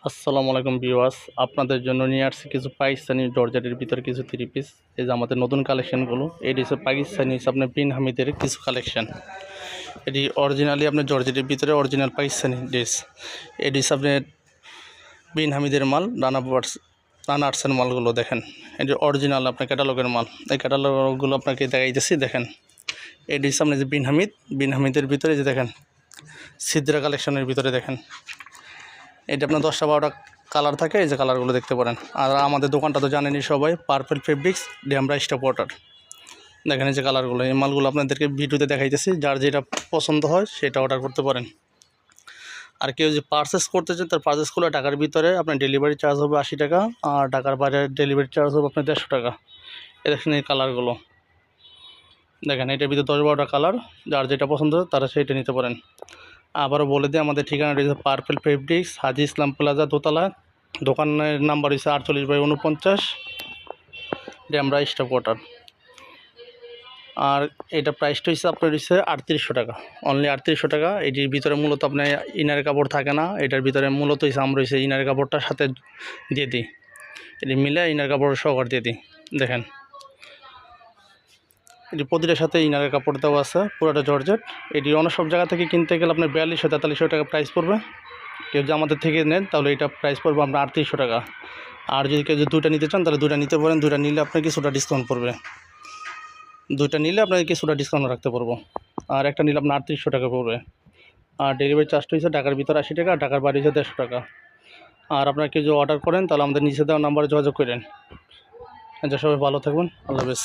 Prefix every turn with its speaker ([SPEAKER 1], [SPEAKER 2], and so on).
[SPEAKER 1] আসসালামু আলাইকুম ভিউয়ার্স, আপনাদের জন্য নিয়ে আসছি কিছু পাকিস্তানি জর্জেটের ভিতরে কিছু থ্রি পিস। এই যে আমাদের নতুন কালেকশনগুলো, এটি হচ্ছে পাকিস্তানি আপনার বিন হামিদের কিছু কালেকশন। এটি অরিজিনালি আপনার জর্জেটের ভিতরে অরিজিনাল পাকিস্তানি ড্রেস। এটি আপনার বিন হামিদের মাল, রানা আর্টসের মালগুলো দেখেন। এটি অরিজিনাল আপনার ক্যাটালগের মাল। এই ক্যাটালগুলো আপনাকে দেখাইতেছি, দেখেন। এটি সামনে যে বিন হামিদের ভিতরে যে দেখেন সিদ্রা কালেকশনের ভিতরে দেখেন। এটা আপনার 10টা-12টা কালার থাকে, এই যে কালারগুলো দেখতে পারেন। আর আমাদের দোকানটা তো জানেনই সবাই, purple fabrics, Demra stop water. দেখেন এই যে কালারগুলো, এই মালগুলো আপনাদেরকে ভিডিওতে দেখাইতেছি। যার যেটা পছন্দ হয় সেটা অর্ডার করতে পারেন। আর কেউ যে পারচেস করতে চান, তার পারচেস করলে টাকার ভিতরে আপনার ডেলিভারি চার্জ হবে 80 টাকা, আর টাকার বাইরে ডেলিভারি চার্জ হবে আপনার 150 টাকা। এ দেখেন এই কালারগুলো, দেখেন এটার ভিতরে 10-12টা কালার। যার যেটা পছন্দ তারা সেইটা নিতে পারেন। আবারও বলে দিই, আমাদের ঠিকানাটা হচ্ছে পার্পল ফেব্রিক্স, হাজি ইসলাম প্লাজা, দোতলা। দোকানের নাম্বার হচ্ছে 48/49, ড্যামরা স্টপ ওয়াটার। আর এটা প্রাইসটা হচ্ছে আপনার হচ্ছে 3800 টাকা, অনলি 3800 টাকা। এটির ভিতরে মূলত আপনার ইনার কাপড় থাকে না, এটার ভিতরে মূলত হচ্ছে আমরা হচ্ছে ইনার কাপড়টার সাথে দিয়ে দিই, এটি মিলে ইনার কাপড় সহকার দিয়ে দিই। দেখেন এটি প্রতিটার সাথে ইনারের কাপড় দেওয়া আছে, পুরোটা জর্জেট। এটি অন্য সব জায়গা থেকে কিনতে গেলে আপনার 4200-4300 টাকা প্রাইস পড়বে। কেউ যে আমাদের থেকে নেন তাহলে এটা প্রাইস পড়বে আপনার 3800 টাকা। আর যদি কেউ যে দুইটা নিতে চান তাহলে দুইটা নিতে পারেন। দুইটা নিলে আপনার কিছুটা ডিসকাউন্ট পড়বে, দুইটা নিলে আপনাকে কিছুটা ডিসকাউন্ট রাখতে পারবো। আর একটা নিলে আপনার 3800 টাকা পড়বে। আর ডেলিভারি চার্জটা হচ্ছে ঢাকার ভিতরে 80 টাকা, ঢাকার বাইরে হচ্ছে 150 টাকা। আর আপনারা কেউ যদি অর্ডার করেন তাহলে আমাদের নিচে দেওয়া নাম্বারে যোগাযোগ করেন। সবাই ভালো থাকবেন, আল্লাহ হাফেজ।